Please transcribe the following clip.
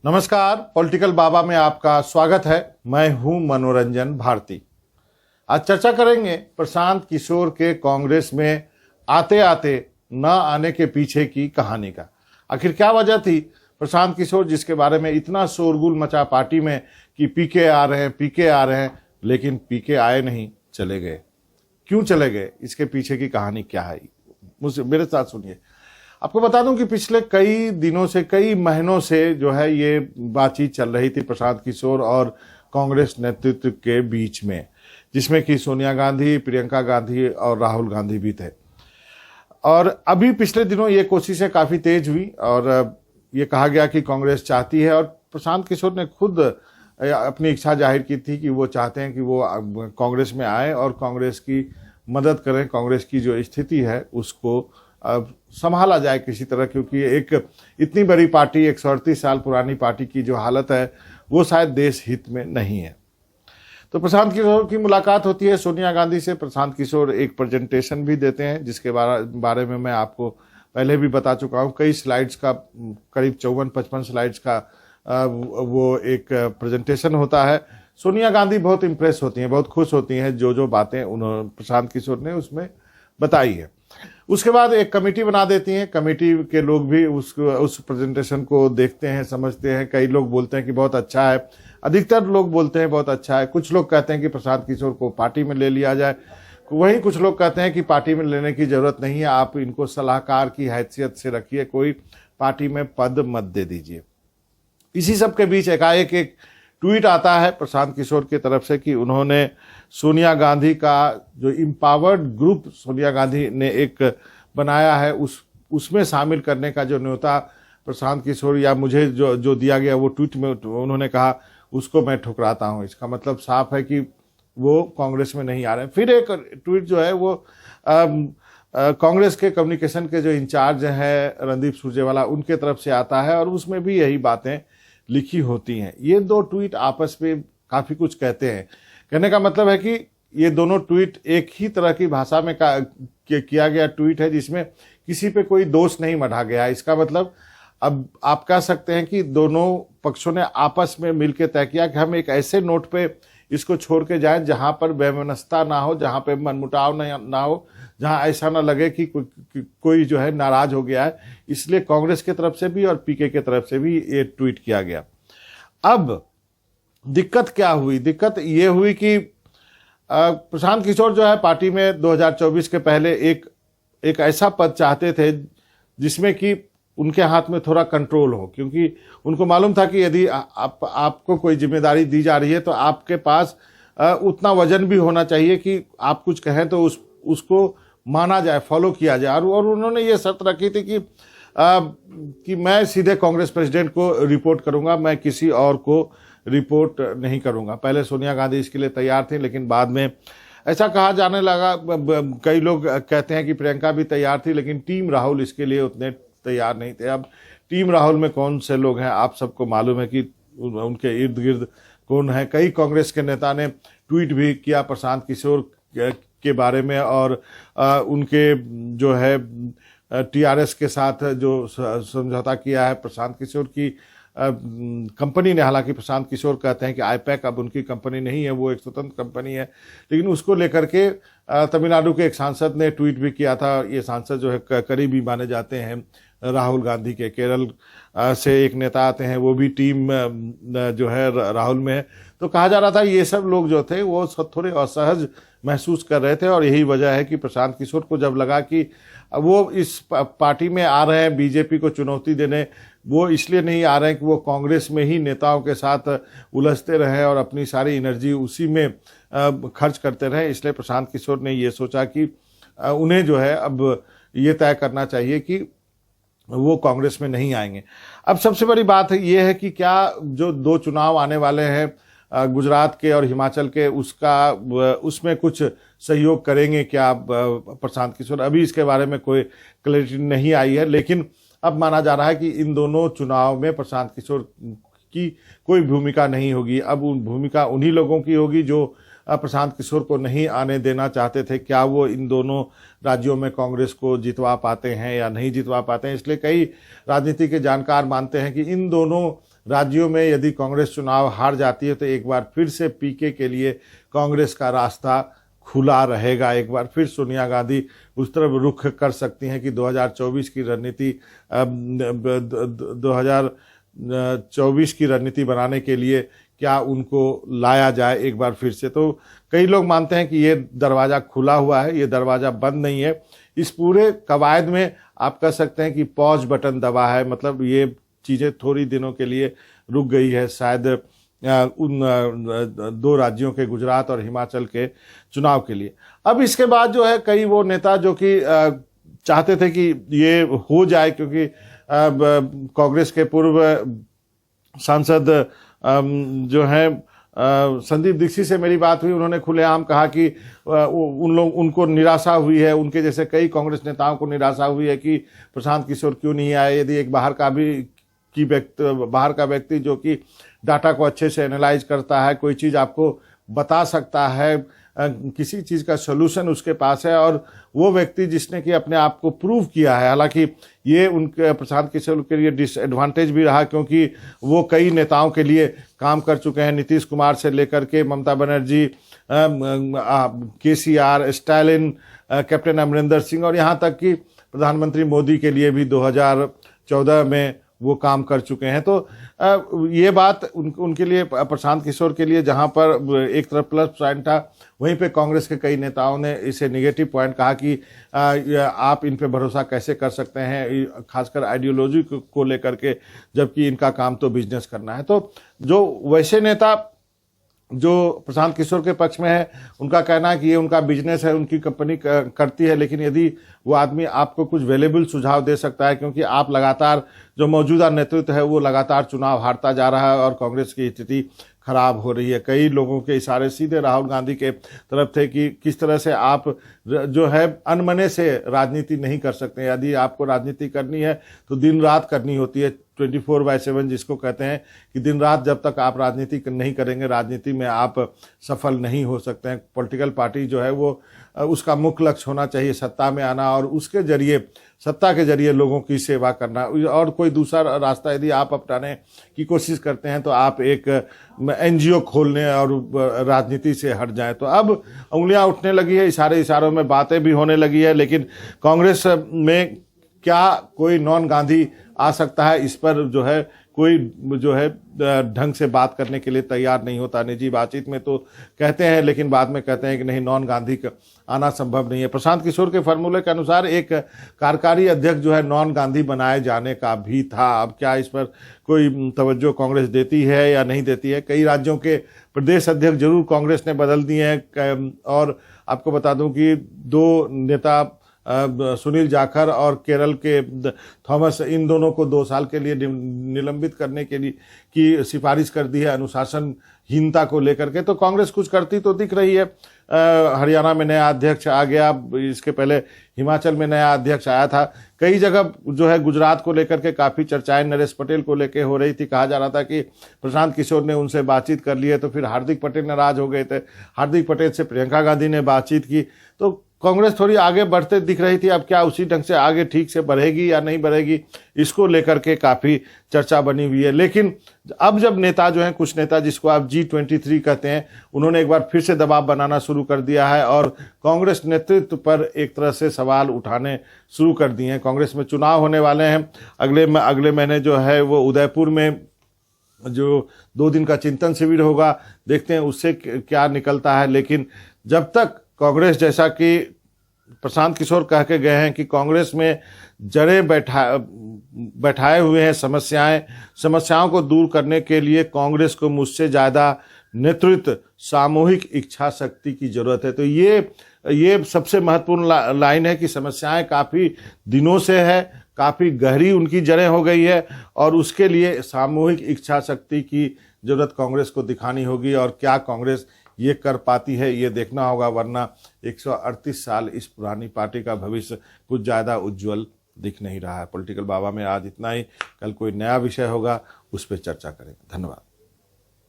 नमस्कार, पॉलिटिकल बाबा में आपका स्वागत है। मैं हूं मनोरंजन भारती। आज चर्चा करेंगे प्रशांत किशोर के कांग्रेस में आते आते न आने के पीछे की कहानी का। आखिर क्या वजह थी प्रशांत किशोर, जिसके बारे में इतना शोरगुल मचा पार्टी में कि पीके आ रहे हैं, पीके आ रहे हैं, लेकिन पीके आए नहीं, चले गए। क्यों चले गए, इसके पीछे की कहानी क्या है, मुझसे मेरे साथ सुनिए। आपको बता दूं कि पिछले कई दिनों से, कई महीनों से जो है ये बातचीत चल रही थी प्रशांत किशोर और कांग्रेस नेतृत्व के बीच में, जिसमें कि सोनिया गांधी, प्रियंका गांधी और राहुल गांधी भी थे। और अभी पिछले दिनों ये कोशिशें काफ़ी तेज हुई और ये कहा गया कि कांग्रेस चाहती है, और प्रशांत किशोर ने खुद अपनी इच्छा जाहिर की थी कि वो चाहते हैं कि वो कांग्रेस में आए और कांग्रेस की मदद करें, कांग्रेस की जो स्थिति है उसको संभाला जाए किसी तरह, क्योंकि एक इतनी बड़ी पार्टी, 138 साल पुरानी पार्टी की जो हालत है वो शायद देश हित में नहीं है। तो प्रशांत किशोर की मुलाकात होती है सोनिया गांधी से। प्रशांत किशोर एक प्रेजेंटेशन भी देते हैं, जिसके बारे में मैं आपको पहले भी बता चुका हूँ। कई स्लाइड्स का, करीब 54-55 स्लाइड्स का वो एक प्रेजेंटेशन होता है। सोनिया गांधी बहुत इम्प्रेस होती हैं, बहुत खुश होती हैं जो बातें उन्होंने प्रशांत किशोर ने उसमें बताई है। उसके बाद एक कमेटी बना देती हैं। कमेटी के लोग भी उस प्रेजेंटेशन को देखते हैं, समझते हैं। कई लोग बोलते हैं कि बहुत अच्छा है, अधिकतर लोग बोलते हैं बहुत अच्छा है। कुछ लोग कहते हैं कि प्रशांत किशोर को पार्टी में ले लिया जाए, वहीं कुछ लोग कहते हैं कि पार्टी में लेने की जरूरत नहीं है, आप इनको सलाहकार की हैसियत से रखिए, कोई पार्टी में पद मत दे दीजिए। इसी सब के बीच एकाएक एक ट्वीट आता है प्रशांत किशोर की तरफ से कि उन्होंने सोनिया गांधी का जो इम्पावर्ड ग्रुप सोनिया गांधी ने एक बनाया है उसमें शामिल करने का जो न्योता प्रशांत किशोर या मुझे जो दिया गया वो ट्वीट में उन्होंने कहा, उसको मैं ठुकराता हूं। इसका मतलब साफ है कि वो कांग्रेस में नहीं आ रहे हैं। फिर एक ट्वीट जो है वो कांग्रेस के कम्युनिकेशन के जो इंचार्ज हैं रणदीप सुरजेवाला, उनके तरफ से आता है और उसमें भी यही बातें लिखी होती हैं। ये दो ट्वीट आपस में काफ़ी कुछ कहते हैं। कहने का मतलब है कि ये दोनों ट्वीट एक ही तरह की भाषा में किया गया ट्वीट है, जिसमें किसी पे कोई दोष नहीं मढ़ा गया। इसका मतलब अब आप कह सकते हैं कि दोनों पक्षों ने आपस में मिलकर तय किया कि हम एक ऐसे नोट पे इसको छोड़ के जाएं जहां पर वैमनस्यता ना हो, जहां पे मनमुटाव ना हो, जहां ऐसा ना लगे कि कोई जो है नाराज हो गया है। इसलिए कांग्रेस की तरफ से भी और पीके की तरफ से भी ये ट्वीट किया गया। अब दिक्कत क्या हुई? दिक्कत ये हुई कि प्रशांत किशोर जो है पार्टी में 2024 के पहले एक ऐसा पद चाहते थे जिसमें कि उनके हाथ में थोड़ा कंट्रोल हो, क्योंकि उनको मालूम था कि यदि आपको कोई जिम्मेदारी दी जा रही है तो आपके पास उतना वजन भी होना चाहिए कि आप कुछ कहें तो उसको माना जाए, फॉलो किया जाए। और उन्होंने ये शर्त रखी थी कि मैं सीधे कांग्रेस प्रेसिडेंट को रिपोर्ट करूंगा, मैं किसी और को रिपोर्ट नहीं करूंगा। पहले सोनिया गांधी इसके लिए तैयार थी, लेकिन बाद में ऐसा कहा जाने लगा, कई लोग कहते हैं कि प्रियंका भी तैयार थी, लेकिन टीम राहुल इसके लिए उतने तैयार नहीं थे। अब टीम राहुल में कौन से लोग हैं आप सबको मालूम है कि उनके इर्द गिर्द कौन है। कई कांग्रेस के नेता ने ट्वीट भी किया प्रशांत किशोर के बारे में, और उनके जो है टीआरएस के साथ जो समझौता किया है प्रशांत किशोर की कंपनी ने। हालांकि प्रशांत किशोर कहते हैं कि आईपैक अब उनकी कंपनी नहीं है, वो एक स्वतंत्र कंपनी है, लेकिन उसको लेकर के तमिलनाडु के एक सांसद ने ट्वीट भी किया था। ये सांसद जो है करीबी माने जाते हैं राहुल गांधी के। केरल से एक नेता आते हैं, वो भी टीम जो है राहुल में है। तो कहा जा रहा था ये सब लोग जो थे वो थोड़े असहज महसूस कर रहे थे, और यही वजह है कि प्रशांत किशोर को जब लगा कि वो इस पार्टी में आ रहे हैं बीजेपी को चुनौती देने, वो इसलिए नहीं आ रहे हैं कि वो कांग्रेस में ही नेताओं के साथ उलझते रहे और अपनी सारी एनर्जी उसी में खर्च करते रहे, इसलिए प्रशांत किशोर ने ये सोचा कि उन्हें जो है अब ये तय करना चाहिए कि वो कांग्रेस में नहीं आएंगे। अब सबसे बड़ी बात ये है कि क्या जो दो चुनाव आने वाले हैं गुजरात के और हिमाचल के, उसमें कुछ सहयोग करेंगे क्या प्रशांत किशोर? अभी इसके बारे में कोई क्लैरिटी नहीं आई है, लेकिन अब माना जा रहा है कि इन दोनों चुनाव में प्रशांत किशोर की कोई भूमिका नहीं होगी। अब भूमिका उन्हीं लोगों की होगी जो प्रशांत किशोर को नहीं आने देना चाहते थे। क्या वो इन दोनों राज्यों में कांग्रेस को जितवा पाते हैं या नहीं जितवा पाते हैं? इसलिए कई राजनीति के जानकार मानते हैं कि इन दोनों राज्यों में यदि कांग्रेस चुनाव हार जाती है तो एक बार फिर से पीके के लिए कांग्रेस का रास्ता खुला रहेगा। एक बार फिर सोनिया गांधी उस तरफ रुख कर सकती हैं कि 2024 की रणनीति 2024 की रणनीति बनाने के लिए क्या उनको लाया जाए एक बार फिर से। तो कई लोग मानते हैं कि ये दरवाज़ा खुला हुआ है, ये दरवाज़ा बंद नहीं है। इस पूरे कवायद में आप कह सकते हैं कि पॉज बटन दबा है, मतलब ये चीज़ें थोड़ी दिनों के लिए रुक गई है, शायद उन दो राज्यों के, गुजरात और हिमाचल के चुनाव के लिए। अब इसके बाद जो है कई वो नेता जो कि चाहते थे कि ये हो जाए, क्योंकि कांग्रेस के पूर्व सांसद जो है संदीप दीक्षित से मेरी बात हुई, उन्होंने खुलेआम कहा कि उनको निराशा हुई है, उनके जैसे कई कांग्रेस नेताओं को निराशा हुई है कि प्रशांत किशोर क्यों नहीं आए। यदि एक बाहर का व्यक्ति जो कि डाटा को अच्छे से एनालाइज करता है, कोई चीज़ आपको बता सकता है, किसी चीज़ का सोल्यूशन उसके पास है, और वो व्यक्ति जिसने कि अपने आप को प्रूव किया है। हालांकि ये उनके प्रशांत किशोर के लिए डिसएडवांटेज भी रहा, क्योंकि वो कई नेताओं के लिए काम कर चुके हैं, नीतीश कुमार से लेकर के ममता बनर्जी, केसीआर, स्टालिन, कैप्टन अमरिंदर सिंह, और यहाँ तक कि प्रधानमंत्री मोदी के लिए भी 2014 में वो काम कर चुके हैं। तो ये बात उनके लिए, प्रशांत किशोर के लिए जहां पर एक तरफ प्लस पॉइंट था, वहीं पे कांग्रेस के कई नेताओं ने इसे नेगेटिव पॉइंट कहा कि आप इन पे भरोसा कैसे कर सकते हैं, खासकर आइडियोलॉजी को लेकर के, जबकि इनका काम तो बिजनेस करना है। तो जो वैसे नेता जो प्रशांत किशोर के पक्ष में है, उनका कहना है कि ये उनका बिजनेस है, उनकी कंपनी करती है, लेकिन यदि वो आदमी आपको कुछ वैल्यूएबल सुझाव दे सकता है, क्योंकि आप लगातार, जो मौजूदा नेतृत्व है वो लगातार चुनाव हारता जा रहा है और कांग्रेस की स्थिति खराब हो रही है। कई लोगों के इशारे सीधे राहुल गांधी के तरफ थे कि किस तरह से आप जो है अनमने से राजनीति नहीं कर सकते। यदि आपको राजनीति करनी है तो दिन रात करनी होती है, 24/7 जिसको कहते हैं, कि दिन रात जब तक आप राजनीति नहीं करेंगे, राजनीति में आप सफल नहीं हो सकते हैं। पॉलिटिकल पार्टी जो है वो उसका मुख्य लक्ष्य होना चाहिए सत्ता में आना, और उसके जरिए, सत्ता के जरिए लोगों की सेवा करना। और कोई दूसरा रास्ता यदि आप अपनाने की कोशिश करते हैं तो आप एक एनजीओ खोलने और राजनीति से हट जाएं। तो अब उंगलियां उठने लगी है, इशारों में बातें भी होने लगी है, लेकिन कांग्रेस में क्या कोई नॉन गांधी आ सकता है, इस पर जो है कोई जो है ढंग से बात करने के लिए तैयार नहीं होता। निजी बातचीत में तो कहते हैं, लेकिन बाद में कहते हैं कि नहीं, नॉन गांधी आना संभव नहीं है। प्रशांत किशोर के फॉर्मूले के अनुसार एक कार्यकारी अध्यक्ष जो है नॉन गांधी बनाए जाने का भी था। अब क्या इस पर कोई तवज्जो कांग्रेस देती है या नहीं देती है? कई राज्यों के प्रदेश अध्यक्ष जरूर कांग्रेस ने बदल दिए हैं, और आपको बता दूं कि 2 नेता सुनील जाखड़ और केरल के थॉमस, इन दोनों को 2 साल के लिए निलंबित करने के लिए की सिफारिश कर दी है अनुशासनहीनता को लेकर के। तो कांग्रेस कुछ करती तो दिख रही है। हरियाणा में नया अध्यक्ष आ गया, इसके पहले हिमाचल में नया अध्यक्ष आया था। कई जगह जो है गुजरात को लेकर के काफ़ी चर्चाएं नरेश पटेल को लेकर हो रही थी। कहा जा रहा था कि प्रशांत किशोर ने उनसे बातचीत कर ली है, तो फिर हार्दिक पटेल नाराज हो गए थे। हार्दिक पटेल से प्रियंका गांधी ने बातचीत की, तो कांग्रेस थोड़ी आगे बढ़ते दिख रही थी। अब क्या उसी ढंग से आगे ठीक से बढ़ेगी या नहीं बढ़ेगी, इसको लेकर के काफ़ी चर्चा बनी हुई है। लेकिन अब जब नेता जो हैं, कुछ नेता जिसको आप G23 कहते हैं, उन्होंने एक बार फिर से दबाव बनाना शुरू कर दिया है और कांग्रेस नेतृत्व पर एक तरह से सवाल उठाने शुरू कर दिए हैं। कांग्रेस में चुनाव होने वाले हैं अगले महीने जो है वो उदयपुर में जो 2 दिन का चिंतन शिविर होगा, देखते हैं उससे क्या निकलता है। लेकिन जब तक कांग्रेस, जैसा कि प्रशांत किशोर कह के गए हैं कि कांग्रेस में जड़ें बैठाए हुए हैं समस्याओं को दूर करने के लिए कांग्रेस को मुझसे ज़्यादा नेतृत्व, सामूहिक इच्छा शक्ति की जरूरत है। तो ये सबसे महत्वपूर्ण लाइन है कि समस्याएं काफ़ी दिनों से है, काफ़ी गहरी उनकी जड़ें हो गई है, और उसके लिए सामूहिक इच्छा शक्ति की जरूरत कांग्रेस को दिखानी होगी। और क्या कांग्रेस ये कर पाती है, ये देखना होगा, वरना 138 साल इस पुरानी पार्टी का भविष्य कुछ ज़्यादा उज्जवल दिख नहीं रहा है। पॉलिटिकल बाबा में आज इतना ही, कल कोई नया विषय होगा, उस पर चर्चा करेंगे। धन्यवाद।